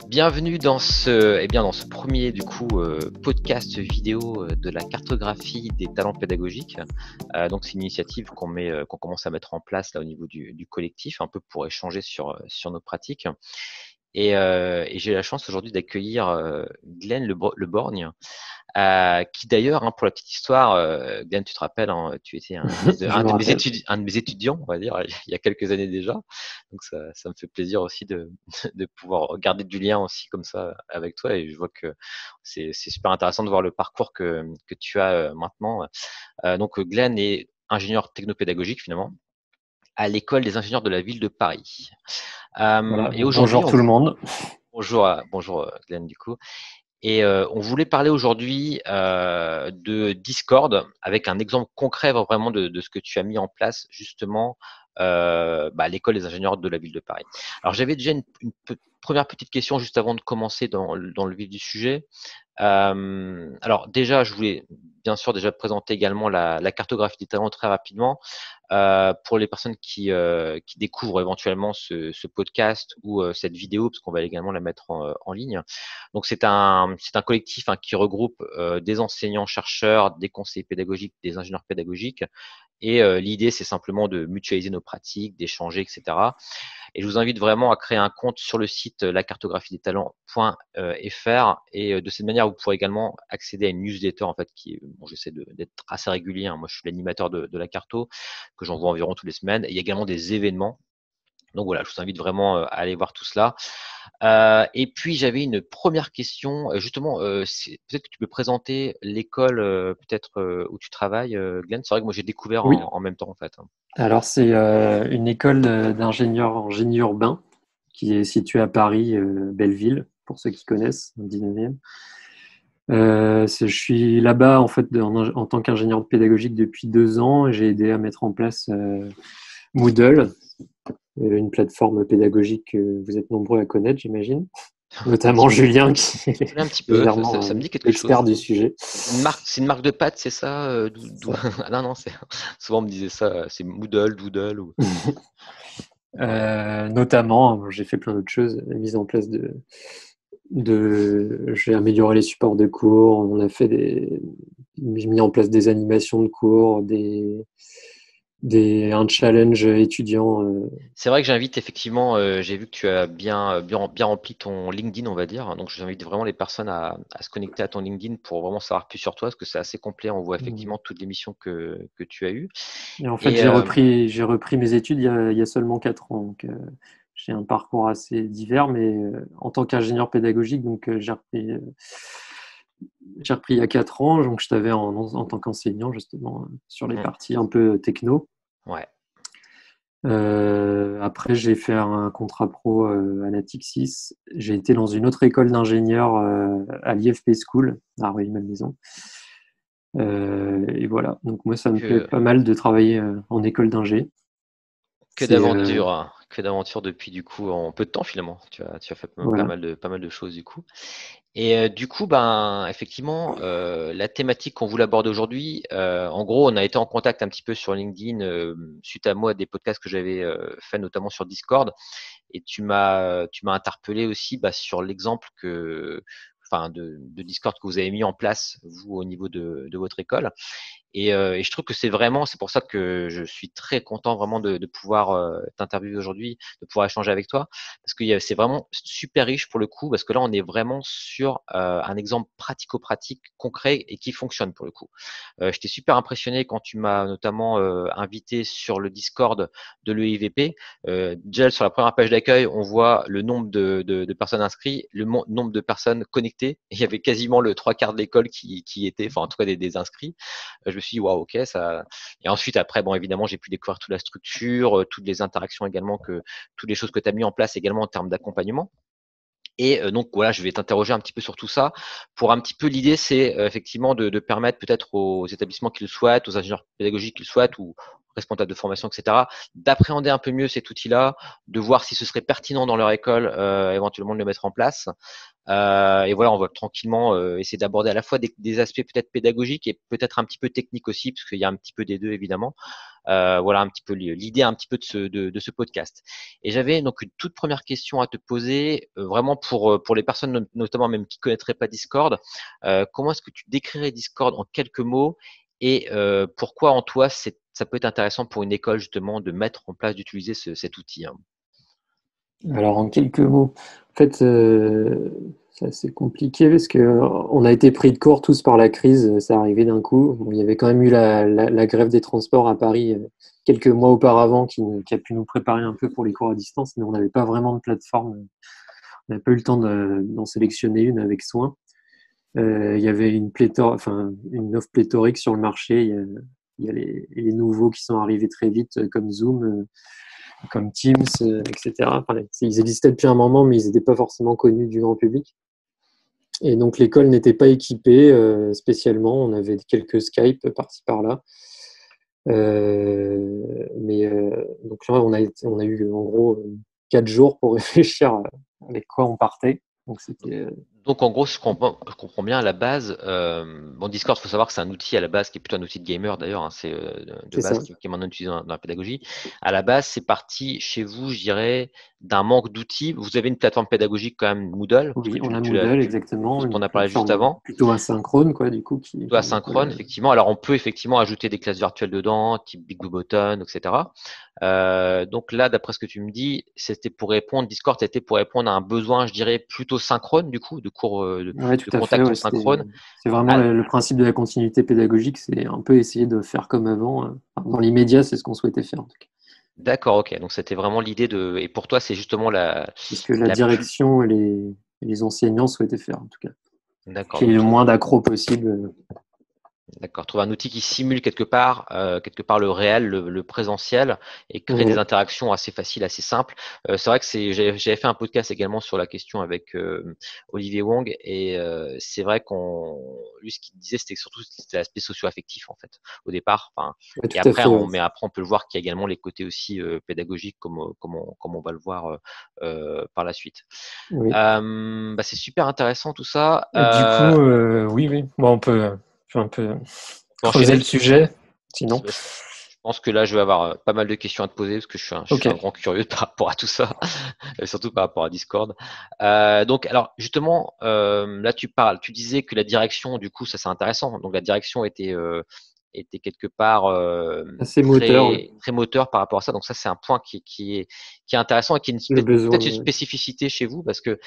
Bienvenue dans dans ce premier podcast vidéo de la cartographie des talents pédagogiques. Donc c'est une initiative qu'on commence à mettre en place là au niveau du collectif, un peu pour échanger sur nos pratiques. Et j'ai la chance aujourd'hui d'accueillir Glenn Le Borgne, qui d'ailleurs, pour la petite histoire, Glenn, tu te rappelles, tu étais Je me rappelle. un de mes étudiants, on va dire, il y a quelques années déjà. Donc ça me fait plaisir aussi de pouvoir garder du lien aussi comme ça avec toi. Et je vois que c'est super intéressant de voir le parcours que tu as maintenant. Donc Glenn est ingénieur technopédagogique finalement à l'école des ingénieurs de la ville de Paris. Voilà, Et donc aujourd'hui, bonjour tout le monde. bonjour Glenn du coup. Et on voulait parler aujourd'hui de Discord avec un exemple concret vraiment de ce que tu as mis en place justement à l'école des ingénieurs de la ville de Paris. Alors j'avais déjà première petite question juste avant de commencer dans le vif du sujet. Alors déjà, je voulais bien sûr déjà présenter également la cartographie des talents très rapidement. Pour les personnes qui découvrent éventuellement ce podcast ou cette vidéo, parce qu'on va également la mettre en ligne. Donc c'est un collectif qui regroupe des enseignants-chercheurs, des conseillers pédagogiques, des ingénieurs pédagogiques. Et l'idée, c'est simplement de mutualiser nos pratiques, d'échanger, etc. Et je vous invite vraiment à créer un compte sur le site lacartographiedetalents.fr. Et de cette manière, vous pourrez également accéder à une newsletter en fait j'essaie d'être assez régulier. Moi, je suis l'animateur de la carto que j'envoie environ toutes les semaines. Et il y a également des événements. Donc voilà, je vous invite vraiment à aller voir tout cela. Et puis j'avais une première question, justement, peut-être que tu peux présenter l'école peut-être où tu travailles, Glenn. C'est vrai que moi j'ai découvert Oui, en même temps en fait. alors c'est une école d'ingénieurs en génie urbain qui est située à Paris, Belleville, pour ceux qui connaissent, dans le 19e. Je suis là-bas en fait en tant qu'ingénieur pédagogique depuis 2 ans et j'ai aidé à mettre en place Moodle, une plateforme pédagogique que vous êtes nombreux à connaître, j'imagine, Un petit notamment peu, Julien qui est un petit peu, légèrement ça me dit quelque l'expert chose. du sujet. C'est une marque de pâtes, c'est ça Ça. Ah non, non, souvent on me disait ça, c'est Moodle, Doodle ou. Ouais. Notamment, j'ai fait plein d'autres choses, la mise en place j'ai amélioré les supports de cours, j'ai mis en place des animations de cours, un challenge étudiant. C'est vrai que j'invite effectivement, j'ai vu que tu as bien rempli ton LinkedIn, on va dire. Donc j'invite vraiment les personnes à se connecter à ton LinkedIn pour vraiment savoir plus sur toi, parce que c'est assez complet. On voit effectivement toutes les missions que tu as eues. Et en fait, Et j'ai repris mes études il y a seulement 4 ans. Donc, j'ai un parcours assez divers, mais en tant qu'ingénieur pédagogique, donc j'ai repris il y a 4 ans. Donc, je t'avais en tant qu'enseignant justement sur les hmm, parties un peu techno. ouais, Après, j'ai fait un contrat pro à Natixis. J'ai été dans une autre école d'ingénieurs à l'IFP School, à Rueil-Malmaison. Et voilà. Donc moi, ça me plaît que pas mal de travailler en école d'ingé. que C'est d'aventures, hein, que d'aventures depuis du coup en peu de temps finalement. Tu as fait voilà. pas mal de choses du coup. Et du coup, effectivement, la thématique qu'on voulait aborder aujourd'hui, en gros, on a été en contact un petit peu sur LinkedIn suite à moi à des podcasts que j'avais fait notamment sur Discord. Et tu m'as interpellé aussi sur l'exemple de Discord que vous avez mis en place vous au niveau de votre école. Et je trouve que c'est pour ça que je suis très content vraiment de pouvoir t'interviewer aujourd'hui, de pouvoir échanger avec toi, parce que c'est vraiment super riche pour le coup, parce que là on est vraiment sur un exemple pratico-pratique, concret et qui fonctionne pour le coup. J'étais super impressionné quand tu m'as notamment invité sur le Discord de l'EIVP. Déjà sur la première page d'accueil, on voit le nombre de personnes inscrites, nombre de personnes connectées. Il y avait quasiment le trois quarts de l'école qui était, enfin en tout cas des inscrits. Je me suis dit, waouh, ok, ça. Et ensuite, après, bon, évidemment, j'ai pu découvrir toute la structure, toutes les interactions également, toutes les choses que tu as mis en place également en termes d'accompagnement. Et donc voilà, je vais t'interroger un petit peu sur tout ça. Pour un petit peu l'idée, c'est effectivement de permettre peut-être aux établissements qui le souhaitent, aux ingénieurs pédagogiques qui le souhaitent, ou responsables de formation, etc., d'appréhender un peu mieux cet outil-là, de voir si ce serait pertinent dans leur école, éventuellement de le mettre en place. Et voilà, on va tranquillement essayer d'aborder à la fois des aspects peut-être pédagogiques et peut-être un petit peu techniques aussi, parce qu'il y a un petit peu des deux évidemment. Voilà un petit peu l'idée un petit peu de ce podcast. Et j'avais donc une toute première question à te poser, vraiment pour les personnes notamment même qui connaîtraient pas Discord. Comment est-ce que tu décrirais Discord en quelques mots et pourquoi en toi ça peut être intéressant pour une école justement de mettre en place, d'utiliser cet outil, hein. Alors, en quelques mots, en fait, c'est assez compliqué parce que on a été pris de court tous par la crise, ça arrivait d'un coup. Bon, il y avait quand même eu la grève des transports à Paris quelques mois auparavant qui a pu nous préparer un peu pour les cours à distance, mais on n'avait pas vraiment de plateforme. On n'a pas eu le temps d'en sélectionner une avec soin. Il y avait une pléthore, enfin, une offre pléthorique sur le marché. Il y a les nouveaux qui sont arrivés très vite, comme Zoom, comme Teams, etc. Enfin, ils existaient depuis un moment, mais ils n'étaient pas forcément connus du grand public. Et donc l'école n'était pas équipée spécialement. On avait quelques Skype par-ci par-là. Donc là, on a eu en gros 4 jours pour réfléchir avec quoi on partait. Donc c'était Donc en gros, je comprends bien à la base. Bon, Discord, il faut savoir que c'est un outil à la base qui est plutôt un outil de gamer d'ailleurs, hein, c'est de c'est base ça. qui est maintenant utilisé dans la pédagogie. À la base, c'est parti chez vous, je dirais, d'un manque d'outils. Vous avez une plateforme pédagogique quand même, Moodle, parce que Oui, on a Moodle exactement, dont une on a parlé juste plateforme avant. plutôt asynchrone quoi, du coup, qui Plutôt permet asynchrone, effectivement. Alors, on peut effectivement ajouter des classes virtuelles dedans, type Big Blue Button, etc. Donc là, d'après ce que tu me dis, Discord, c'était pour répondre à un besoin, je dirais, plutôt synchrone, du coup, de cours, Ouais, tout de à fait. contact en Ouais, synchrone. c'est vraiment À- le principe de la continuité pédagogique, c'est un peu essayer de faire comme avant. Enfin, dans l'immédiat, c'est ce qu'on souhaitait faire en tout cas. D'accord, ok. Donc, c'était vraiment l'idée et pour toi, c'est justement C'est ce que la la plus, direction et les enseignants souhaitaient faire en tout cas. d'accord. Qu'il y ait Donc, le moins d'accros possible. d'accord, trouver un outil qui simule quelque part le réel, le présentiel, et créer des Ouais, interactions assez faciles, assez simples. C'est vrai que j'avais fait un podcast également sur la question avec Olivier Wong, et c'est vrai lui ce qu'il disait, c'était l'aspect socio-affectif en fait au départ. Enfin, ouais, et tout à après, fait. Ouais. mais après on peut le voir qu'il y a également les côtés aussi pédagogiques, comme on va le voir par la suite. Oui. Bah, c'est super intéressant tout ça. Du coup, oui, oui. Bon, on peut un peu Pour creuser enchaîner. le sujet, sinon. Je pense que là, je vais avoir pas mal de questions à te poser parce que je Ok. suis un grand curieux par rapport à tout ça, surtout par rapport à Discord. Donc, alors justement, là, tu disais que la direction, du coup, ça c'est intéressant. Donc, la direction était quelque part Assez moteur, ouais. très moteur par rapport à ça. Donc, ça, c'est un point qui est intéressant et qui est Le besoin. peut-être une Ouais. spécificité chez vous parce que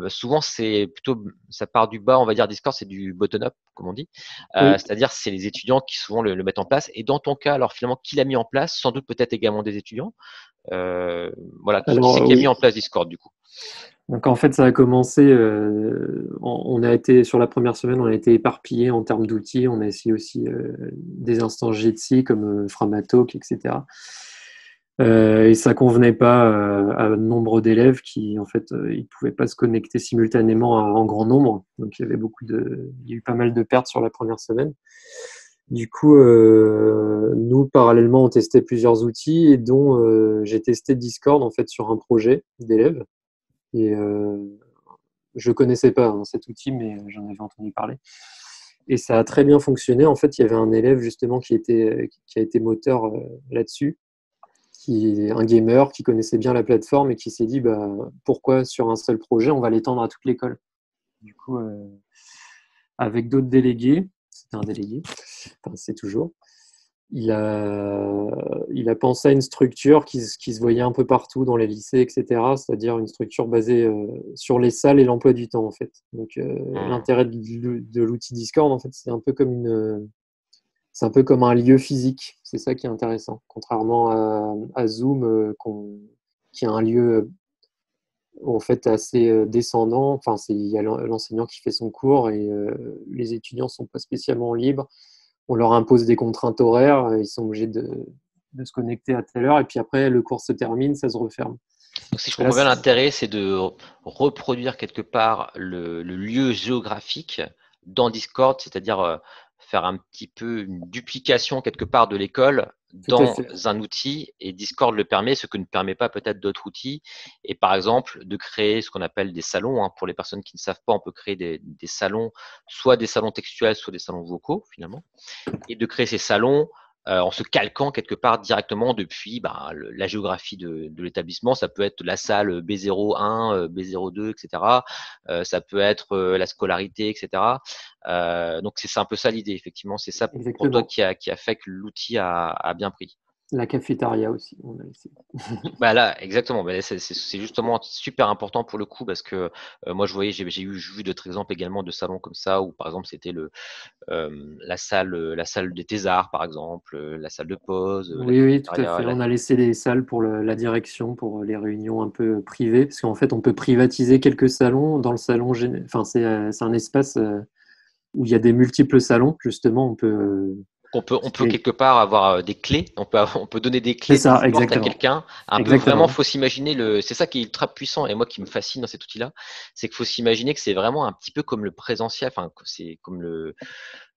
souvent, ça part du bas, on va dire Discord, c'est du bottom-up, comme on dit. Oui. C'est-à-dire c'est les étudiants qui souvent le mettent en place. Et dans ton cas, alors finalement, qui l'a mis en place? Sans doute peut-être également des étudiants. Voilà, qui Alors, c'est qui a mis oui. en place Discord du coup? Donc en fait, ça a commencé, on a été, sur la première semaine, on a été éparpillés en termes d'outils. On a essayé aussi des instances Jitsi comme Framatalk, etc. Et ça convenait pas à nombre d'élèves qui, en fait, ils pouvaient pas se connecter simultanément en grand nombre. Donc il y a eu pas mal de pertes sur la première semaine. Du coup, nous, parallèlement, on testait plusieurs outils et dont j'ai testé Discord en fait sur un projet d'élèves. Et je connaissais pas cet outil, mais j'en avais entendu parler. Et ça a très bien fonctionné. En fait, il y avait un élève justement qui a été moteur là-dessus, qui est un gamer, qui connaissait bien la plateforme et qui s'est dit bah, pourquoi sur un seul projet, on va l'étendre à toute l'école. Du coup, avec d'autres délégués, c'était un délégué, enfin, c'est toujours, il a pensé à une structure qui se voyait un peu partout dans les lycées, etc. C'est-à-dire une structure basée sur les salles et l'emploi du temps, en fait. Donc, Hmm. l'intérêt de l'outil Discord, en fait, c'est un peu comme un lieu physique. C'est ça qui est intéressant. Contrairement à Zoom, qui est un lieu en fait assez descendant. Enfin, il y a l'enseignant qui fait son cours et les étudiants sont pas spécialement libres. On leur impose des contraintes horaires, ils sont obligés de se connecter à telle heure, et puis après, le cours se termine, ça se referme. Donc si je Et là, comprends bien, l'intérêt c'est de reproduire quelque part le lieu géographique dans Discord, c'est-à-dire faire un petit peu une duplication quelque part de l'école Tout à dans fait. un outil, et Discord le permet, ce que ne permet pas peut-être d'autres outils. Et par exemple, de créer ce qu'on appelle des salons, hein. Pour les personnes qui ne savent pas, on peut créer des salons, soit des salons textuels, soit des salons vocaux finalement, et de créer ces salons en se calquant quelque part directement depuis la géographie de l'établissement. Ça peut être la salle B01, B02, etc. Ça peut être la scolarité, etc. Donc c'est un peu ça l'idée, effectivement. C'est ça pour toi Exactement. qui a fait que l'outil a bien pris. La cafétéria aussi, on a essayé. Bah là, exactement. Bah, c'est justement super important pour le coup parce que moi je voyais, j'ai vu d'autres exemples également de salons comme ça où par exemple c'était la salle des thésards par exemple, la salle de pause, la Oui, oui, tout à cafétéria. fait. On a laissé des salles pour la direction, pour les réunions un peu privées, parce qu'en fait, on peut privatiser quelques salons. Dans le salon, enfin, c'est un espace où il y a des multiples salons. Justement, on peut On peut créer. quelque part avoir des clés, on peut donner des C'est clés de ça, Discord à exactement. quelqu'un. Un peu vraiment, Exactement. faut s'imaginer c'est ça qui est ultra puissant et moi qui me fascine dans cet outil-là, c'est qu'il faut s'imaginer que c'est vraiment un petit peu comme le présentiel, enfin, que c'est comme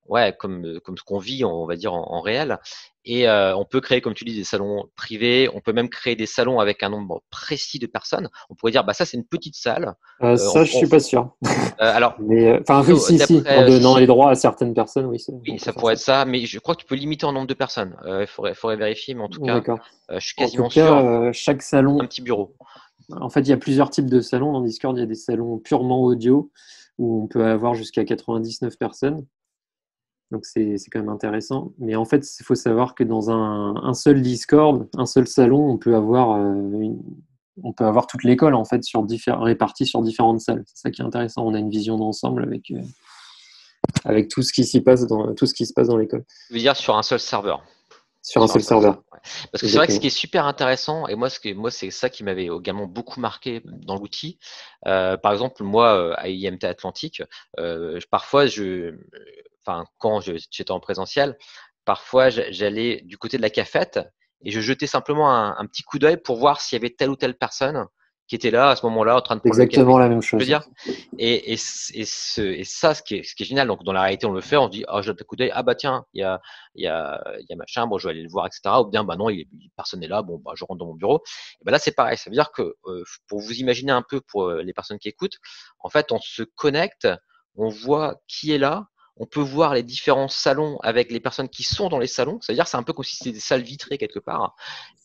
ouais, comme ce qu'on vit, on va dire en réel. Et on peut créer, comme tu dis, des salons privés. On peut même créer des salons avec un nombre précis de personnes. On pourrait dire, bah ça c'est une petite salle. Ça, je suis pas sûr. Alors, Mais enfin, oui, si, si, en d'après, si, donnant les si, droits à certaines personnes, oui, oui, on peut ça faire pourrait ça. être ça, mais je crois que tu peux limiter en nombre de personnes. Faudrait vérifier, mais en tout cas, D'accord. je suis En tout quasiment cas, sûr. chaque Un salon, petit bureau. en fait, il y a plusieurs types de salons. Dans Discord, il y a des salons purement audio où on peut avoir jusqu'à 99 personnes. Donc, c'est quand même intéressant. Mais en fait, il faut savoir que dans un seul Discord, un seul salon, on peut avoir toute l'école en fait répartie sur différentes salles. C'est ça qui est intéressant. On a une vision d'ensemble avec tout ce qui s'y passe tout ce qui se passe dans l'école Je veux dire sur un seul serveur. sur un Sur un seul seul serveur. serveur. Ouais. Parce que c'est vrai que ce qui est Exactement. super intéressant, et moi c'est ça qui m'avait également beaucoup marqué dans l'outil. Par exemple, moi, à IMT Atlantique, parfois, enfin, quand j'étais en présentiel, parfois j'allais du côté de la cafette et je jetais simplement un petit coup d'œil pour voir s'il y avait telle ou telle personne qui était là à ce moment-là en train de prendre le Exactement café. la même Je veux chose. dire, et ça, ce qui est génial, donc dans la réalité, on le fait, on se dit, oh, je jette un coup d'œil, ah bah tiens, il y a machin, bon, je vais aller le voir, etc. Ou bien, bah non, personne n'est là, bon, bah, je rentre dans mon bureau. Et ben là, c'est pareil. Ça veut dire que, pour vous imaginer un peu pour les personnes qui écoutent, en fait, on se connecte, on voit qui est là, on peut voir les différents salons avec les personnes qui sont dans les salons. C'est-à-dire, c'est un peu comme si c'était des salles vitrées quelque part.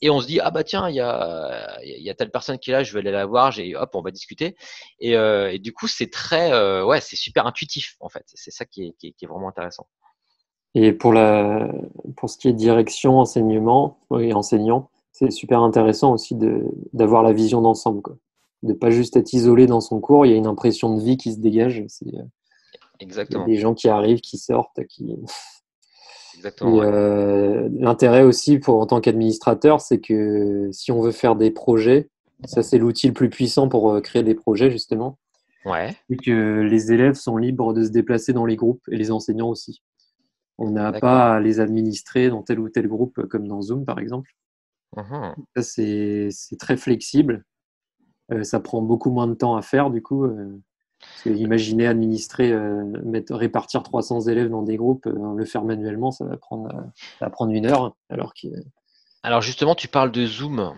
Et on se dit, ah bah tiens, il y a telle personne qui est là, je vais aller la voir, hop, on va discuter. Et du coup, c'est ouais, c'est super intuitif, en fait. C'est ça qui est vraiment intéressant. Et pour ce qui est direction, enseignement et enseignant, c'est super intéressant aussi d'avoir la vision d'ensemble, quoi. De pas juste être isolé dans son cours, il y a une impression de vie qui se dégage. Il y a Exactement. des gens qui arrivent, qui sortent, Exactement, Et ouais. l'intérêt aussi en tant qu'administrateur, c'est que si on veut faire des projets, ça c'est l'outil le plus puissant pour créer des projets justement, Ouais, et que les élèves sont libres de se déplacer dans les groupes et les enseignants aussi. On n'a d'accord. pas à les administrer dans tel ou tel groupe comme dans Zoom par exemple. Mhm. Ça c'est très flexible. Ça prend beaucoup moins de temps à faire du coup. Parce que imaginez administrer, répartir 300 élèves dans des groupes, le faire manuellement, ça va prendre 1 heure, alors que Alors justement, tu parles de Zoom.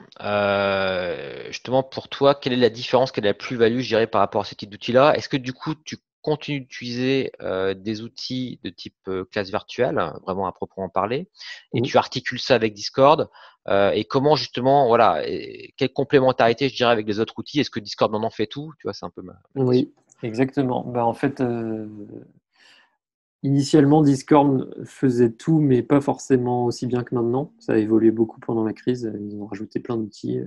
Justement, pour toi, quelle est la différence, quelle est la plus-value, je dirais, par rapport à ce type d'outil-là? Est-ce que du coup, tu continues d'utiliser des outils de type classe virtuelle, vraiment à proprement parler, et tu articules ça avec Discord? Et comment justement, voilà, quelle complémentarité, je dirais, avec les autres outils? Est-ce que Discord en fait tout? Tu vois, c'est un peu ma question. oui, exactement. Bah, en fait, initialement, Discord faisait tout, mais pas forcément aussi bien que maintenant. Ça a évolué beaucoup pendant la crise. Ils ont rajouté plein d'outils,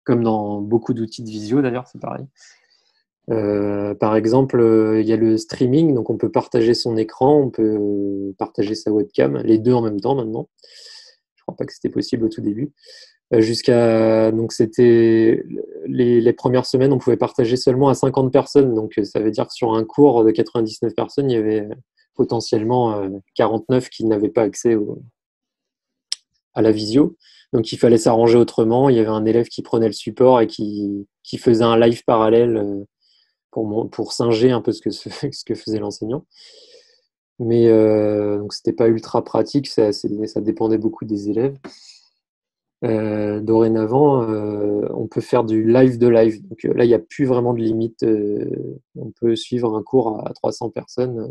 comme dans beaucoup d'outils de visio d'ailleurs, c'est pareil. Par exemple, il y a le streaming, donc on peut partager son écran, on peut partager sa webcam, les deux en même temps maintenant. Je crois pas que c'était possible au tout début. Donc c'était les premières semaines, on pouvait partager seulement à 50 personnes. Donc ça veut dire que sur un cours de 99 personnes, il y avait potentiellement 49 qui n'avaient pas accès à la visio. Donc il fallait s'arranger autrement. Il y avait un élève qui prenait le support et qui faisait un live parallèle pour singer un peu ce que faisait l'enseignant. Mais donc c'était pas ultra pratique, ça dépendait beaucoup des élèves. Dorénavant, on peut faire du live de live. Donc là, il n'y a plus vraiment de limite. On peut suivre un cours à 300 personnes,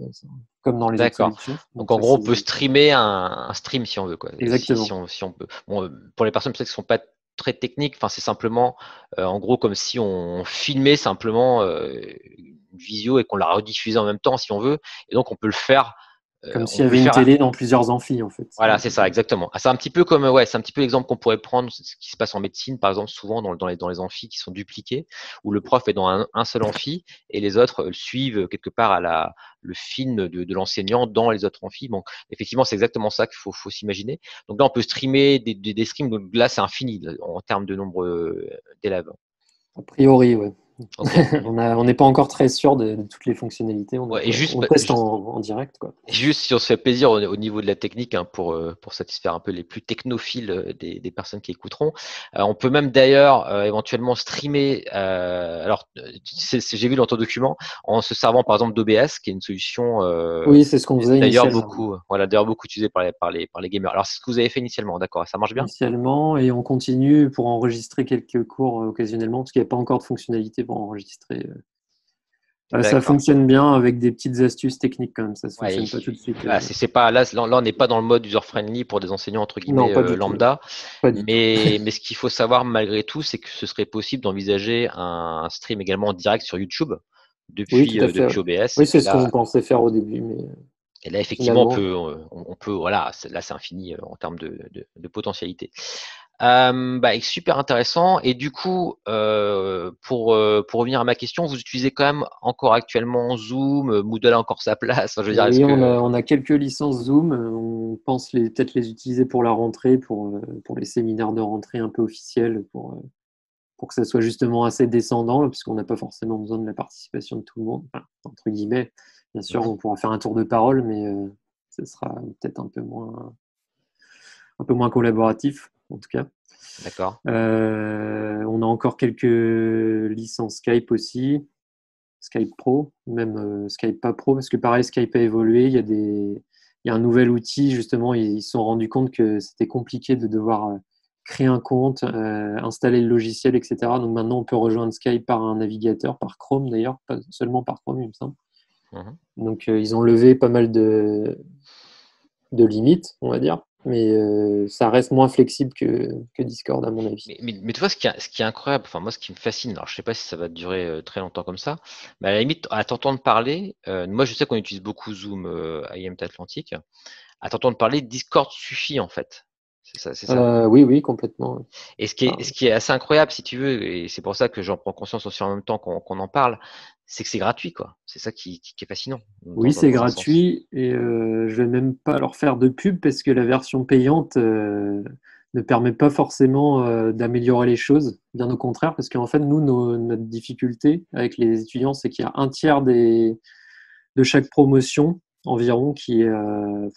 comme dans les autres D'accord. solutions. Donc Donc en ça, gros, c'est on peut streamer un stream si on veut, quoi. exactement. Si on peut. Bon, pour les personnes peut-être qui sont pas très techniques, enfin c'est simplement, en gros, comme si on filmait simplement une visio et qu'on la rediffusait en même temps, si on veut. Et donc on peut le faire. Comme On s'il y peut le avait une faire. télé dans plusieurs amphis, en fait. Voilà, c'est ça, exactement. Ah, c'est un petit peu comme, ouais, c'est un petit peu l'exemple qu'on pourrait prendre, c'est ce qui se passe en médecine, par exemple, souvent dans les amphis qui sont dupliqués, où le prof est dans un seul amphi et les autres suivent quelque part le film de l'enseignant dans les autres amphis. Bon, effectivement, c'est exactement ça qu'il faut s'imaginer. Donc là, on peut streamer des streams, donc là, c'est infini en termes de nombre d'élèves. A priori, ouais. Ok. On n'est pas encore très sûr de toutes les fonctionnalités. Ouais, et On teste en direct, quoi. juste si on se fait plaisir au niveau de la technique, hein, pour satisfaire un peu les plus technophiles des personnes qui écouteront, on peut même d'ailleurs éventuellement streamer. Alors, j'ai vu dans ton document, en se servant par exemple d'OBS, qui est une solution Oui, c'est ce qu'on faisait d'ailleurs initialement. beaucoup, voilà, d'ailleurs beaucoup utilisée par les gamers. Alors, c'est ce que vous avez fait initialement, d'accord, ça marche bien? Initialement, et on continue pour enregistrer quelques cours occasionnellement, parce qu'il n'y a pas encore de fonctionnalité pour enregistrer. Ça D'accord. fonctionne bien avec des petites astuces techniques quand même, ça ne Ouais, fonctionne pas tout de suite. voilà, c'est pas là, on n'est pas dans le mode user-friendly pour des enseignants entre Non, guillemets pas du tout. lambda, Pas du tout. mais ce qu'il faut savoir malgré tout, c'est que ce serait possible d'envisager un stream également en direct sur YouTube Oui, tout à fait. depuis OBS, Oui, c'est ce qu'on pensait faire au début, mais et là effectivement finalement, on peut voilà, là c'est infini en termes de potentialité. Bah, super intéressant. Et du coup, pour revenir à ma question, vous utilisez quand même encore actuellement Zoom, Moodle a encore sa place. Enfin, je veux dire, est-ce oui, que on a quelques licences Zoom. On pense peut-être les utiliser pour la rentrée, pour les séminaires de rentrée un peu officiels, pour que ça soit justement assez descendant, puisqu'on n'a pas forcément besoin de la participation de tout le monde, enfin, entre guillemets. Bien sûr, Mhm. on pourra faire un tour de parole, mais ce sera peut-être un peu moins collaboratif, en tout cas. D'accord. On a encore quelques licences Skype aussi, Skype Pro, même Skype pas Pro, parce que pareil, Skype a évolué. Il y a un nouvel outil, justement, ils se sont rendus compte que c'était compliqué de devoir créer un compte, installer le logiciel, etc. Donc maintenant, on peut rejoindre Skype par un navigateur, par Chrome d'ailleurs, pas seulement par Chrome, il me semble. Mhm. Donc ils ont levé pas mal de limites, on va dire, mais ça reste moins flexible que Discord, à mon avis. Mais tu vois, ce qui est incroyable, enfin moi, ce qui me fascine, alors je sais pas si ça va durer très longtemps comme ça, mais à la limite, à t'entendre parler, moi je sais qu'on utilise beaucoup Zoom à IMT Atlantique, à t'entendre parler, Discord suffit en fait. C'est ça, c'est ça. Oui, oui, complètement. Et Enfin, ce qui est assez incroyable, si tu veux, et c'est pour ça que j'en prends conscience aussi en même temps qu'on en parle, c'est que c'est gratuit, quoi. C'est ça qui est fascinant, oui, c'est dans un sens. gratuit et je vais même pas leur faire de pub parce que la version payante ne permet pas forcément d'améliorer les choses. Bien au contraire, parce qu'en fait, nous, notre difficulté avec les étudiants, c'est qu'il y a un tiers de chaque promotion environ qui est,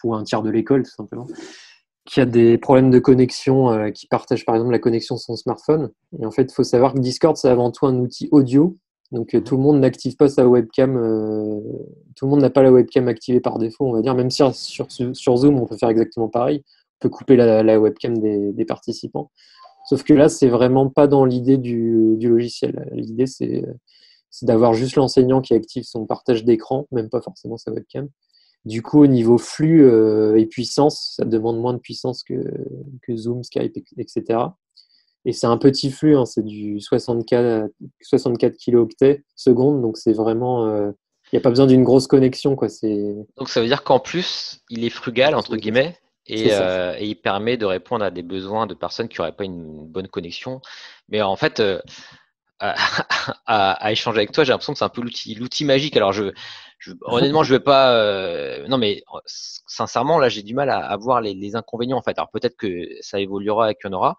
ou un tiers de l'école tout simplement, qui a des problèmes de connexion, qui partagent par exemple la connexion sur son smartphone. Et en fait, il faut savoir que Discord, c'est avant tout un outil audio. Donc Mhm. tout le monde n'active pas sa webcam, tout le monde n'a pas la webcam activée par défaut, on va dire. Même si sur Zoom, on peut faire exactement pareil. On peut couper la webcam des participants. Sauf que là, c'est vraiment pas dans l'idée du logiciel. L'idée, c'est d'avoir juste l'enseignant qui active son partage d'écran, même pas forcément sa webcam. Du coup, au niveau flux et puissance, ça demande moins de puissance que Zoom, Skype, etc. Et c'est un petit flux, hein, c'est du 64 kilooctets seconde, donc c'est vraiment, il n'y a pas besoin d'une grosse connexion, quoi. Donc ça veut dire qu'en plus, il est frugal, entre guillemets, C'est ça. et il permet de répondre à des besoins de personnes qui n'auraient pas une bonne connexion. Mais en fait, à, à échanger avec toi, j'ai l'impression que c'est un peu l'outil magique. Alors honnêtement, je vais pas. Non, mais sincèrement, là, j'ai du mal à voir les inconvénients en fait. Alors peut-être que ça évoluera et qu'il y en aura.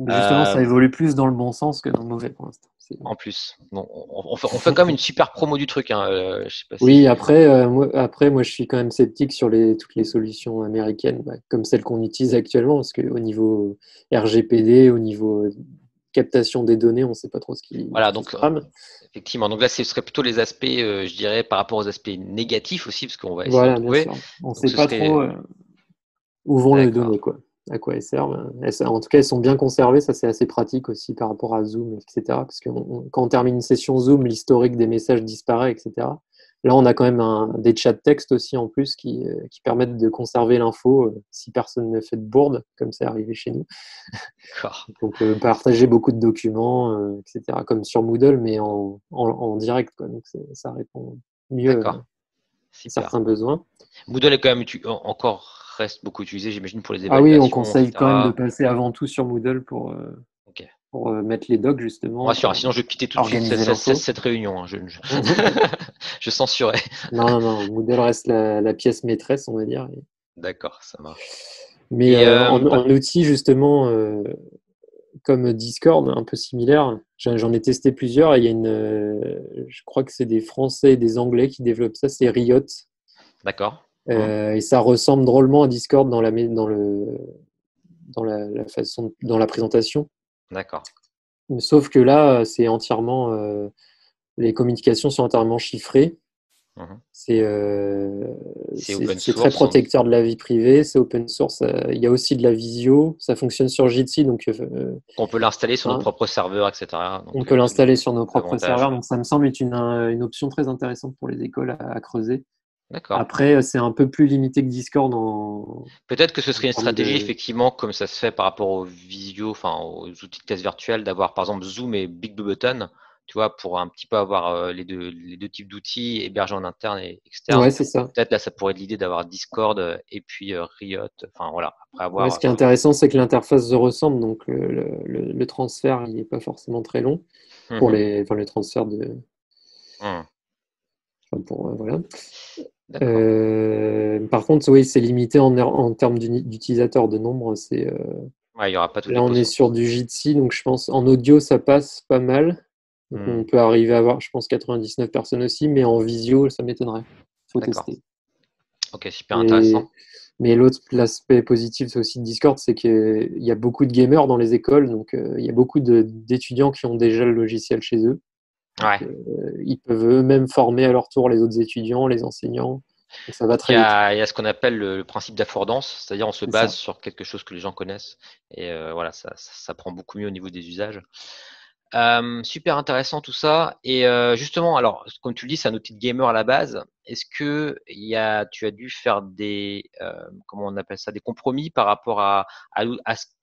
Mais justement, ça Euh, évolue plus dans le bon sens que dans le mauvais pour l'instant. en plus, bon, on fait quand même une super promo du truc. Hein. Je sais pas Oui, si. après, moi, je suis quand même sceptique sur toutes les solutions américaines, bah, comme celles qu'on utilise actuellement, parce qu'au niveau RGPD, au niveau captation des données, on ne sait pas trop ce Voilà, qui se donc trame. effectivement. Donc là, ce serait plutôt les aspects, je dirais, par rapport aux aspects négatifs aussi, parce qu'on va essayer d'en Voilà, bien trouver. sûr. On ne Donc sait ce pas trop serait où vont les d'accord, données, quoi, à quoi elles servent. En tout cas, elles sont bien conservées, ça c'est assez pratique aussi par rapport à Zoom, etc. Parce que quand on termine une session Zoom, l'historique des messages disparaît, etc. Là, on a quand même des chats textes aussi en plus qui permettent de conserver l'info si personne ne fait de bourde, comme c'est arrivé chez nous. d'accord, Donc, on peut partager beaucoup de documents, etc., comme sur Moodle, mais en direct, quoi. Donc, ça répond mieux à d'accord, super. certains besoins. Moodle est quand même encore reste beaucoup utilisé, j'imagine, pour les Ah oui, on évaluations, conseille quand même de etc. passer avant tout sur Moodle Ok. pour mettre les docs, On justement, rassure, pour sinon je vais quitter tout de suite organiser l'info. cette réunion, hein. Je censurais. Non, non, non, Moodle reste la pièce maîtresse, on va dire. D'accord, ça marche. Mais Et en outil, justement, comme Discord, un peu similaire, j'en ai testé plusieurs. Et il y a je crois que c'est des Français et des Anglais qui développent ça, c'est Riot. d'accord. Hmm, Et ça ressemble drôlement à Discord dans la présentation. d'accord. Sauf que là, les communications sont entièrement chiffrées. Mhm. C'est C'est open c'est très source. protecteur de la vie privée, c'est open source. Il y a aussi de la visio, ça fonctionne sur Jitsi, donc On peut l'installer sur nos hein, propres serveurs, etc. on Donc peut l'installer sur nos tout propres avantage. serveurs. Donc ça me semble être une option très intéressante pour les écoles à creuser. D'accord. Après, c'est un peu plus limité que Discord Peut-être que ce en serait une termes stratégie, de. effectivement, comme ça se fait par rapport aux visio, enfin aux outils de test virtuel, d'avoir par exemple Zoom et Big Blue Button, tu vois, pour un petit peu avoir les deux types d'outils hébergés en interne et externe. Ouais, c'est ça. Peut-être là, ça pourrait être l'idée d'avoir Discord et puis Riot. Enfin voilà, après Ouais, avoir. ce qui est intéressant, c'est que l'interface se ressemble, donc le transfert, il n'est pas forcément très long pour Mhm. enfin, le transfert de. Mhm. Enfin, voilà. D'accord. Par contre, oui, c'est limité en termes d'utilisateurs, de nombre. Ouais, il n'y aura pas toutes les Là, on est sur possibilités. du Jitsi, donc je pense en audio, ça passe pas mal. Donc on Mhm. peut arriver à avoir, je pense, 99 personnes aussi, mais en visio, ça m'étonnerait. Faut D'accord. tester. Ok, super Et, intéressant. mais l'aspect positif c'est aussi de Discord, c'est qu'il y a beaucoup de gamers dans les écoles, donc il y a beaucoup d'étudiants qui ont déjà le logiciel chez eux. Donc, Ouais. ils peuvent eux-mêmes former à leur tour les autres étudiants, les enseignants. Donc ça va Donc très vite. il y a ce qu'on appelle le principe d'affordance, c'est-à-dire on se C'est base ça. sur quelque chose que les gens connaissent et voilà, ça prend beaucoup mieux au niveau des usages. Super intéressant tout ça. Et justement, alors comme tu le dis, c'est un outil de gamer à la base. Est-ce que tu as dû faire comment on appelle ça, des compromis par rapport à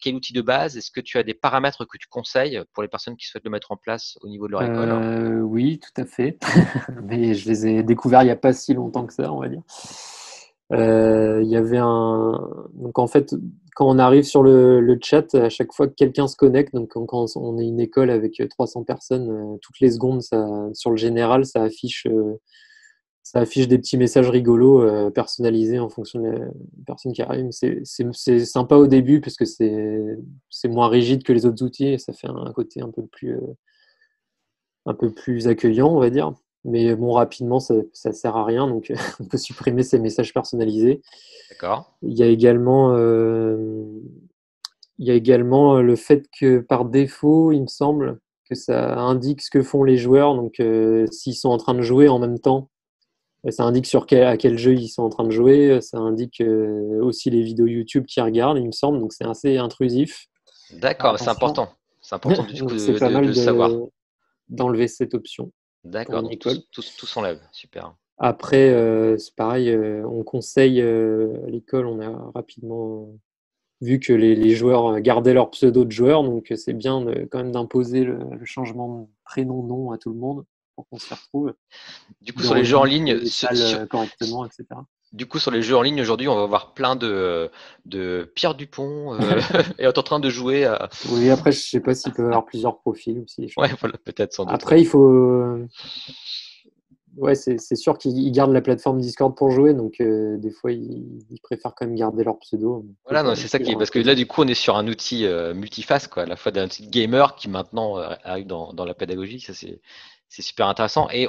quel outil de base? Est-ce que tu as des paramètres que tu conseilles pour les personnes qui souhaitent le mettre en place au niveau de leur école? Oui, tout à fait. Mais je les ai découverts il n'y a pas si longtemps que ça, on va dire. Il y avait Donc en fait, quand on arrive sur le chat, à chaque fois que quelqu'un se connecte, donc quand on est une école avec 300 personnes, toutes les secondes, sur le général, ça affiche des petits messages rigolos personnalisés en fonction de la personne qui arrive. C'est sympa au début parce que c'est moins rigide que les autres outils et ça fait un côté un peu plus accueillant, on va dire. Mais bon, rapidement, ça sert à rien, donc on peut supprimer ces messages personnalisés. D'accord. Il y a également, le fait que par défaut, il me semble que ça indique ce que font les joueurs. Donc, s'ils sont en train de jouer en même temps, ça indique à quel jeu ils sont en train de jouer. Ça indique aussi les vidéos YouTube qu'ils regardent, il me semble. Donc, c'est assez intrusif. Faire D'accord, c'est attention. important. C'est important du coup Donc, c'est pas de mal le savoir. d'enlever cette option pour D'accord, une donc école. tout s'enlève. Super. Après, c'est pareil, on conseille à l'école, on a rapidement vu que les joueurs gardaient leur pseudo de joueur, donc c'est bien quand même d'imposer le changement de prénom-nom à tout le monde pour qu'on s'y retrouve, Du coup, de sur les jeux en relimiter ligne, les salles correctement, etc. du coup, sur les jeux en ligne aujourd'hui, on va voir plein de Pierre Dupont est en train de jouer à. Oui, après, je sais pas s'ils peuvent avoir plusieurs profils aussi, je Ouais, pense pas. voilà, peut-être sans doute, ouais. Après, il faut. Ouais, c'est sûr qu'ils gardent la plateforme Discord pour jouer, donc des fois, ils préfèrent quand même garder leur pseudo. On peut Voilà, pas non, non c'est ça plus qui leur est. Parce que là, imposer. du coup, on est sur un outil multiface, quoi, à la fois d'un outil de gamer qui maintenant arrive dans la pédagogie. Ça, c'est super intéressant. Et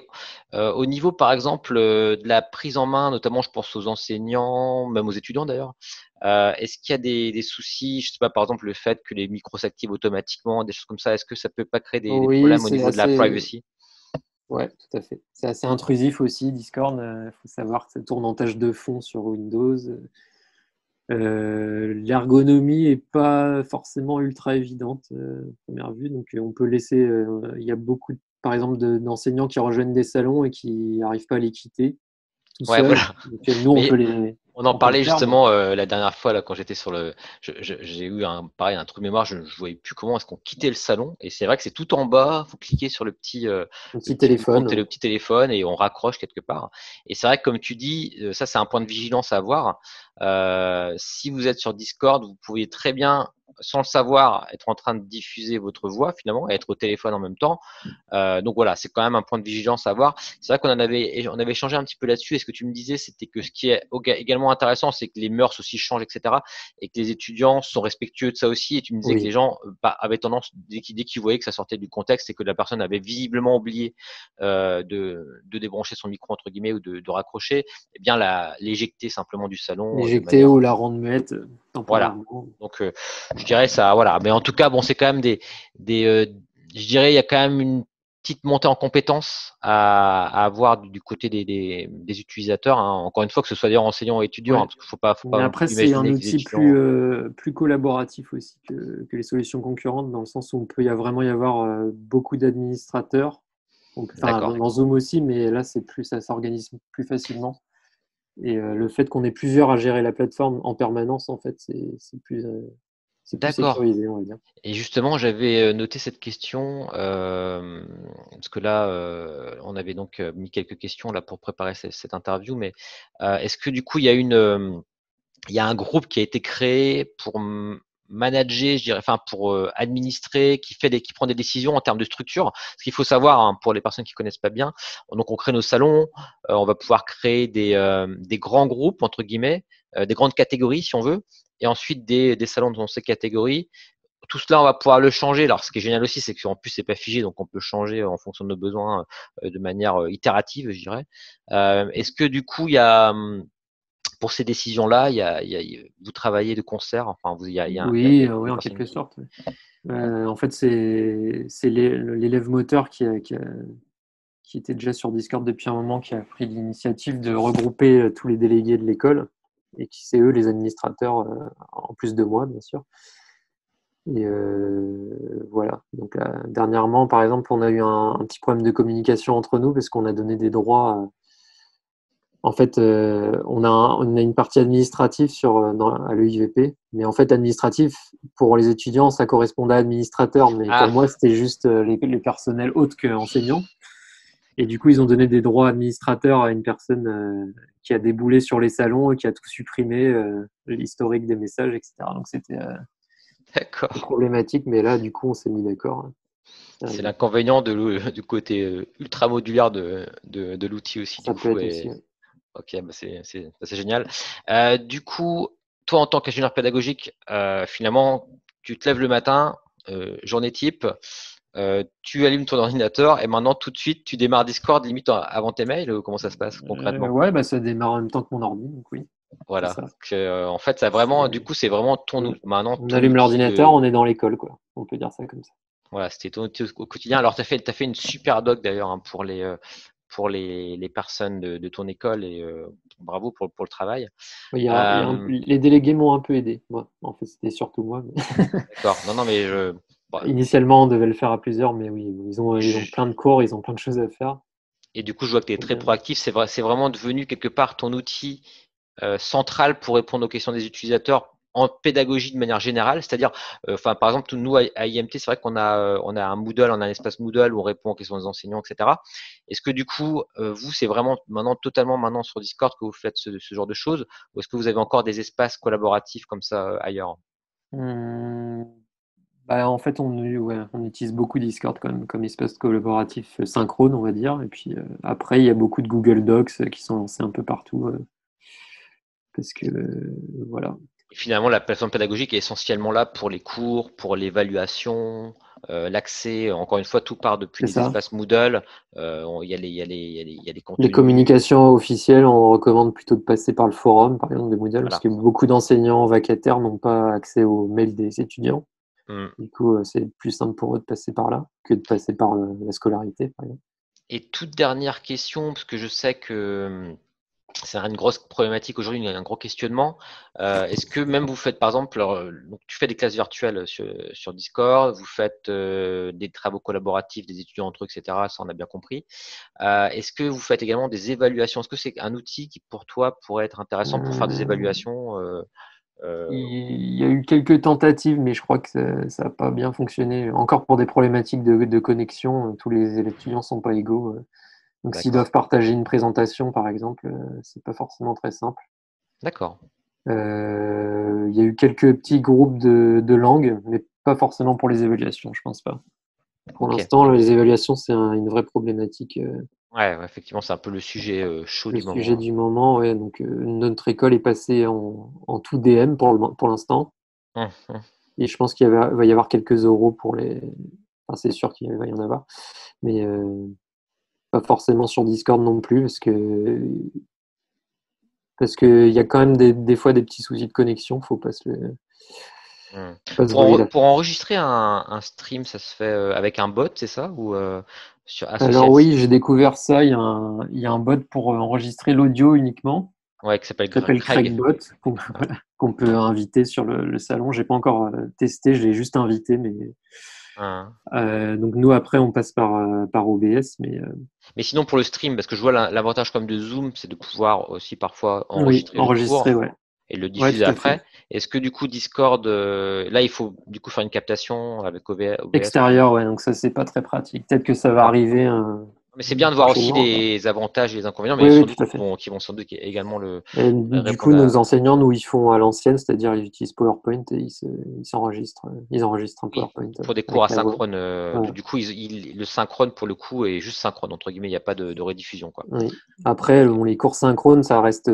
au niveau, par exemple, de la prise en main, notamment, je pense aux enseignants, même aux étudiants d'ailleurs, est-ce qu'il y a des soucis, je sais pas, par exemple, le fait que les micros s'activent automatiquement, des choses comme ça, est-ce que ça peut pas créer des Oui, problèmes au c'est niveau de la assez. privacy? Ouais, tout à fait. C'est assez intrusif aussi, Discord. Il faut savoir que ça tourne en tâche de fond sur Windows. L'ergonomie est pas forcément ultra évidente à première vue, donc on peut laisser. Il y a beaucoup, par exemple, d'enseignants qui rejoignent des salons et qui n'arrivent pas à les quitter tout Ouais, seuls. voilà. Donc nous, on peut Mais les, on en on peut le parlait faire, mais justement la dernière fois là quand j'étais sur le. J'ai eu pareil un trou de mémoire. Je voyais plus comment est-ce qu'on quittait le salon. Et c'est vrai que c'est tout en bas. Faut cliquer sur un le petit petit bouton téléphone. le petit téléphone et on raccroche quelque part. Et c'est vrai que comme tu dis, ça c'est un point de vigilance à avoir. Si vous êtes sur Discord, vous pouvez très bien, sans le savoir, être en train de diffuser votre voix finalement et être au téléphone en même temps. Donc voilà, c'est quand même un point de vigilance à avoir. C'est vrai on avait échangé un petit peu là-dessus. Et ce que tu me disais, c'était que ce qui est également intéressant, c'est que les mœurs aussi changent, etc. Et que les étudiants sont respectueux de ça aussi. Et tu me disais que les Oui, gens avaient tendance, dès qu'ils voyaient que ça sortait du contexte et que la personne avait visiblement oublié de débrancher son micro, entre guillemets, ou de raccrocher, eh bien l'éjecter simplement du salon de l'éjecter manière. ou la rendre muette Voilà. temporairement. Donc, je dirais ça, voilà. Mais en tout cas, bon, c'est quand même des je dirais, il y a quand même une petite montée en compétences à avoir du côté des utilisateurs, hein. Encore une fois, que ce soit d'ailleurs enseignants ou étudiants, hein, Ouais. parce qu'il faut Mais pas non après, plus c'est un imaginer que les outil plus, étudiants. plus collaboratif aussi que les solutions concurrentes, dans le sens où on peut vraiment y avoir beaucoup d'administrateurs. Enfin, D'accord. dans Zoom aussi, mais là, ça s'organise plus facilement. Et le fait qu'on ait plusieurs à gérer la plateforme en permanence, en fait, c'est plus D'accord. sécurisé, on va dire. Et justement, j'avais noté cette question parce que là, on avait donc mis quelques questions là pour préparer cette interview. Mais est-ce que du coup, il y a un groupe qui a été créé pour manager, je dirais, enfin pour administrer, qui prend des décisions en termes de structure. Ce qu'il faut savoir, hein, pour les personnes qui connaissent pas bien, donc on crée nos salons, on va pouvoir créer des grands groupes entre guillemets, des grandes catégories si on veut, et ensuite des salons dans ces catégories. Tout cela, on va pouvoir le changer. Alors, ce qui est génial aussi, c'est qu'en plus, c'est pas figé, donc on peut changer en fonction de nos besoins de manière itérative, je dirais. Est-ce que du coup, pour ces décisions-là, vous travaillez de concert, enfin, il y Oui, a oui, des en personnes. quelque sorte. En fait, c'est l'élève moteur qui était déjà sur Discord depuis un moment, qui a pris l'initiative de regrouper tous les délégués de l'école, et qui c'est eux les administrateurs, en plus de moi, bien sûr. Et voilà. Donc là, dernièrement, par exemple, on a eu un petit problème de communication entre nous parce qu'on a donné des droits. En fait, on a une partie administrative à l'EIVP, mais en fait, administratif, pour les étudiants, ça correspondait à administrateur, mais pour Ah, moi, c'était juste les personnels autres qu'enseignants. Et du coup, ils ont donné des droits administrateurs à une personne qui a déboulé sur les salons et qui a tout supprimé, l'historique des messages, etc. Donc c'était d'accord. problématique, mais là, du coup, on s'est mis d'accord. C'est Euh, l'inconvénient du côté ultra modulaire de l'outil aussi, du Ça peut coup. être aussi. Et Ouais. ok, bah c'est génial. Du coup, toi, en tant qu'ingénieur pédagogique, finalement, tu te lèves le matin, journée type, tu allumes ton ordinateur et maintenant, tout de suite, tu démarres Discord limite avant tes mails. Comment ça se passe concrètement? Ouais, bah, ça démarre en même temps que mon ordi, donc oui, c'est Voilà. ça. En fait, ça vraiment, du coup, c'est vraiment maintenant On ton allume outil l'ordinateur, de. on est dans l'école, quoi. On peut dire ça comme ça. Voilà, c'était ton outil au quotidien. Alors, t'as fait une super doc d'ailleurs, hein, pour les personnes de ton école et bravo pour le travail. Oui, Euh, les délégués m'ont un peu aidé, moi. En fait, c'était surtout moi. d'accord. Non, non, mais bon, Initialement, on devait le faire à plusieurs, mais oui, ils ont je- plein de cours, ils ont plein de choses à faire. et du coup, je vois que tu es Faut très bien. proactif. C'est vrai, c'est vraiment devenu quelque part ton outil central pour répondre aux questions des utilisateurs en pédagogie de manière générale. C'est-à-dire, enfin, par exemple, nous à IMT, c'est vrai on a un Moodle, on a un espace Moodle où on répond aux questions des enseignants, etc. Est-ce que du coup, vous, c'est vraiment maintenant totalement maintenant sur Discord que vous faites ce genre de choses, ou est-ce que vous avez encore des espaces collaboratifs comme ça ailleurs? Hum, Bah, en fait, ouais, on utilise beaucoup Discord comme espace collaboratif synchrone, on va dire. Et puis après, il y a beaucoup de Google Docs qui sont lancés un peu partout parce que voilà. Finalement, la plateforme pédagogique est essentiellement là pour les cours, pour l'évaluation, l'accès. Encore une fois, tout part depuis C'est des ça. espaces Moodle. Il y a les Les contenus. communications officielles, on recommande plutôt de passer par le forum, par exemple, de Moodle, parce Voilà. que beaucoup d'enseignants vacataires n'ont pas accès aux mails des étudiants. Mm. Du coup, c'est plus simple pour eux de passer par là que de passer par la scolarité, par exemple. Et toute dernière question, parce que je sais que c'est une grosse problématique aujourd'hui, un gros questionnement. Est-ce que même vous faites, par exemple, donc tu fais des classes virtuelles sur Discord, vous faites des travaux collaboratifs des étudiants entre eux, etc. Ça, on a bien compris. Est-ce que vous faites également des évaluations? Est-ce que c'est un outil qui, pour toi, pourrait être intéressant pour faire des Euh, évaluations euh, il y a eu quelques tentatives, mais je crois que ça n'a pas bien fonctionné. Encore pour des problématiques de connexion, tous les étudiants ne sont pas égaux. Donc, s'ils D'accord. doivent partager une présentation, par exemple, c'est pas forcément très simple. D'accord. Il y a eu quelques petits groupes de langues, mais pas forcément pour les évaluations, je pense pas. Pour Ok. l'instant, les évaluations, c'est une vraie problématique. Ouais, ouais, effectivement, c'est un peu le sujet chaud Le du sujet moment, hein. du moment, ouais, donc notre école est passée en tout DM pour l'instant, Hum. et je pense va y avoir quelques euros pour les. Enfin, c'est sûr qu'il va y en avoir, mais pas forcément sur Discord non plus, parce que il y a quand même des fois des petits soucis de connexion, faut Hmm. pas se voiler la Pour face. enregistrer un stream, ça se fait avec un bot, c'est ça? Ou Alors oui, associatif? j'ai découvert ça. Il y a un bot pour enregistrer l'audio uniquement, Ouais, qui s'appelle qui s'appelle Craig. Crackbot, voilà, qu'on peut inviter sur le salon. J'ai pas encore testé, je l'ai juste invité, mais Hein. donc nous après on passe par OBS, mais Mais sinon, pour le stream, parce que je vois l'avantage comme de Zoom, c'est de pouvoir aussi parfois oui, enregistrer le enregistré, cours ouais, et le ouais, diffuser tout à fait. après. Est-ce que du coup, Discord, là, il faut du coup faire une captation avec OBS ou comment? Extérieur, ouais, donc ça c'est pas très pratique. Peut-être que ça va D'accord. arriver Mais c'est bien de voir aussi prochainement. les avantages et les inconvénients, mais Oui, oui, sans doute tout à fait. qui vont sans doute également Et du coup, répondre nos à. enseignants, nous, ils font à l'ancienne, c'est-à-dire ils utilisent PowerPoint et ils enregistrent un Oui, PowerPoint pour des cours avec la voix. asynchrones. Voilà. Du coup, le synchrone, pour le coup, est juste synchrone, entre guillemets, il n'y a pas de rediffusion, quoi. Oui. Après, Ok. bon, les cours synchrones, ça reste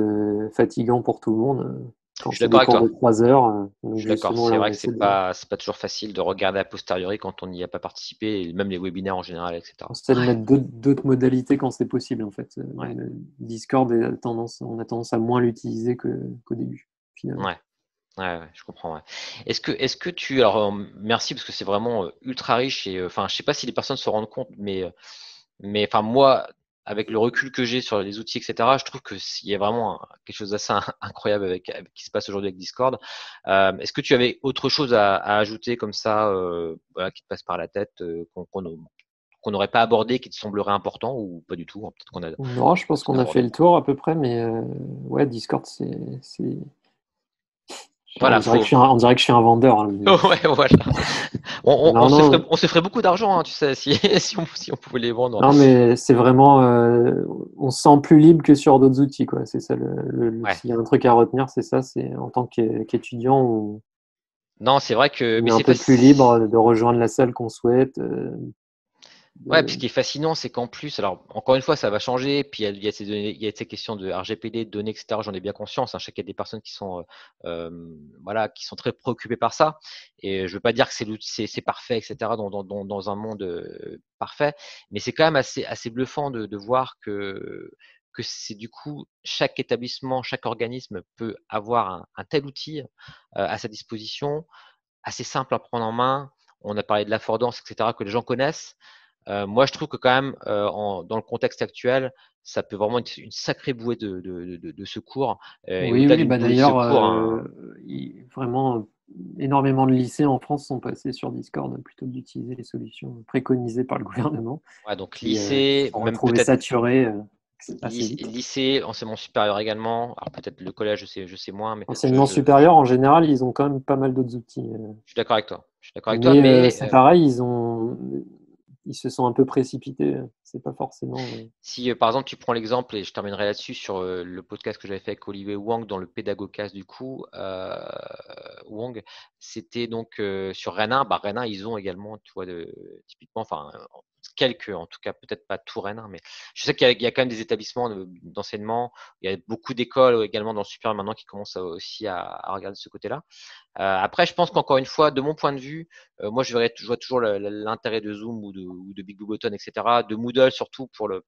fatigant pour tout le monde. Quand Je suis c'est d'accord des avec cours de toi. 3 heures, Je donc suis d'accord. justement, C'est là, on vrai que essaie de, c'est pas toujours facile de regarder a posteriori quand on n'y a pas participé, et même les webinaires en général, on etc. essaie de mettre d'autres modalités quand c'est possible, en fait. Ouais, Même Discord, on a tendance à moins l'utiliser qu'au début, finalement. ouais, ouais, je comprends. Ouais. Est-ce que tu, alors merci parce que c'est vraiment ultra riche et enfin, je sais pas si les personnes se rendent compte, mais enfin moi, avec le recul que j'ai sur les outils, etc., je trouve que s'il y a vraiment quelque chose d'assez incroyable avec qui se passe aujourd'hui avec Discord. Est-ce que tu avais autre chose à ajouter comme ça, voilà, qui te passe par la tête, qu'on n'aurait pas abordé, qui te semblerait important ou pas du tout, hein, peut-être qu'on a Non, je pense tout qu'on a fait abordé. le tour à peu près, mais ouais, Discord, Voilà, faut. on dirait que je suis un vendeur, hein. Ouais, voilà. Non, non, On se ferait beaucoup d'argent, hein, tu sais, si, si on pouvait les vendre. non, mais c'est vraiment, on se sent plus libre que sur d'autres outils, quoi. C'est ça, Ouais. s'il y a un truc à retenir, c'est ça, c'est en tant qu'étudiant, Non, c'est vrai que, on mais est un c'est peu plus facile. libre de rejoindre la salle qu'on souhaite. Ouais, puis ce De- qui est fascinant, c'est qu'en plus, alors encore une fois, ça va changer. Puis il y a ces données, il y a ces questions de RGPD, de données, etc. J'en ai bien conscience, hein. Je sais qu'il y a des personnes qui sont, voilà, qui sont très préoccupées par ça. Et je veux pas dire que c'est parfait, etc. Dans un monde parfait, mais c'est quand même assez bluffant de voir que c'est du coup chaque établissement, chaque organisme peut avoir un tel outil à sa disposition, assez simple à prendre en main. On a parlé de l'affordance, etc., que les gens connaissent. Moi, je trouve que quand même, dans le contexte actuel, ça peut vraiment être une sacrée bouée de secours. Et Oui, au-delà oui, d'une bah bouée de d'ailleurs, secours, vraiment, énormément de lycées en France sont passés sur Discord plutôt que d'utiliser les solutions préconisées par le gouvernement, ouais, donc qui se lycée, sont même retrouvés peut-être saturés assez vite. lycée, enseignement supérieur également. Alors peut-être le collège, je sais moins, mais Enseignement supérieur, en général, ils ont quand même pas mal d'autres outils. je suis d'accord avec toi. Je suis d'accord avec toi, Mais mais c'est pareil, ils se sont un peu précipités. C'est pas forcément. si par exemple tu prends l'exemple, et je terminerai là-dessus sur le podcast que j'avais fait avec Olivier Wang dans le Pédagogcast du coup, Wang, c'était donc sur Rennes 1. Bah, Rennes 1, ils ont également, tu vois, typiquement, enfin, quelques, en tout cas peut-être pas tout Rennes, hein, mais je sais qu'il y a quand même des établissements d'enseignement. Il y a beaucoup d'écoles également dans le supérieur maintenant qui commencent aussi à regarder de ce côté-là. Après, je pense qu'encore une fois, de mon point de vue, moi je vois toujours l'intérêt de Zoom ou de Big Blue Button, etc., de Moodle surtout pour le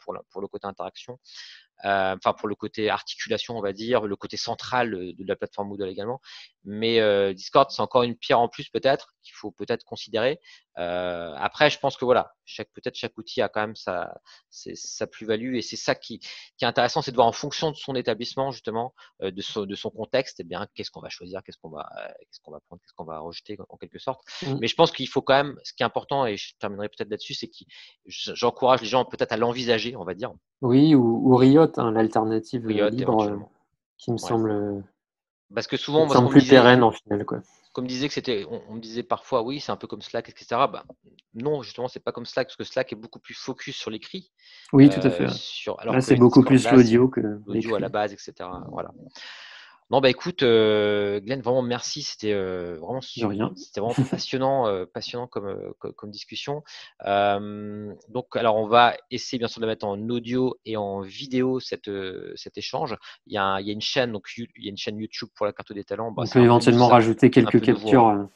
côté interaction. Enfin pour le côté articulation, on va dire, le côté central de la plateforme Moodle également. Mais Discord, c'est encore une pierre en plus peut-être qu'il faut peut-être considérer. Après, je pense que voilà, peut-être chaque outil a quand même sa plus-value et c'est ça qui est intéressant, c'est de voir en fonction de son établissement justement, de son contexte, et bien qu'est-ce qu'on va choisir, qu'est-ce qu'on va prendre, qu'est-ce qu'on va rejeter en quelque sorte. Mais je pense qu'il faut quand même, ce qui est important, et je terminerai peut-être là-dessus, c'est que j'encourage les gens peut-être à l'envisager, on va dire. Oui, ou Riot, hein, l'alternative Riot libre éventuellement. qui me Ouais. semble, Parce que qui souvent, me moi, ce semble qu'on me plus disait, pérenne en final, quoi. comme disait que on me disait parfois, oui, c'est un peu comme Slack, etc. Bah, non, justement, c'est pas comme Slack, parce que Slack est beaucoup plus focus sur l'écrit, Oui, tout à fait. alors Là, que c'est beaucoup Discord, plus là, c'est l'audio que l'audio à la l'écrit. base, etc. Voilà. Non, bah écoute, Glenn, vraiment merci. C'était De rien. c'était vraiment passionnant, passionnant comme discussion. Donc, alors, on va essayer bien sûr de mettre en audio et en vidéo cet échange. Il y a une chaîne, donc il y a une chaîne YouTube pour la carte des talents. Bah, On c'est peut un peu éventuellement rajouter un peu nouveau, hein.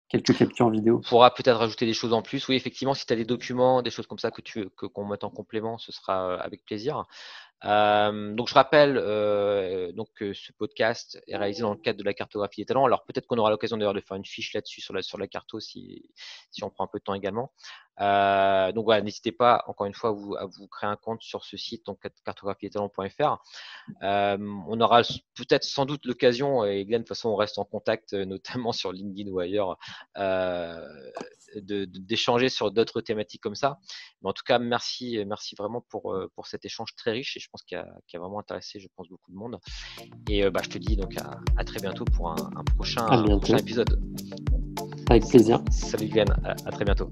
quelques captures On vidéo. pourra peut-être rajouter des choses en plus. Oui, effectivement, si tu as des documents, des choses comme ça que tu veux qu'on mette en complément, ce sera avec plaisir. Donc je rappelle ce podcast est réalisé dans le cadre de la cartographie des talents. Alors peut-être qu'on aura l'occasion d'ailleurs de faire une fiche là-dessus sur la carto si on prend un peu de temps également. Donc voilà, n'hésitez pas encore une fois à vous créer un compte sur ce site, donc cartographietalents.fr. On aura peut-être sans doute l'occasion, et Glenn, de toute façon, on reste en contact, notamment sur LinkedIn ou ailleurs, d'échanger sur d'autres thématiques comme ça. Mais en tout cas, merci vraiment pour cet échange très riche et je pense qu'il a vraiment intéressé, je pense, beaucoup de monde. Et je te dis donc à très bientôt pour un À bientôt. prochain épisode. Avec plaisir. Salut Glenn, à très bientôt.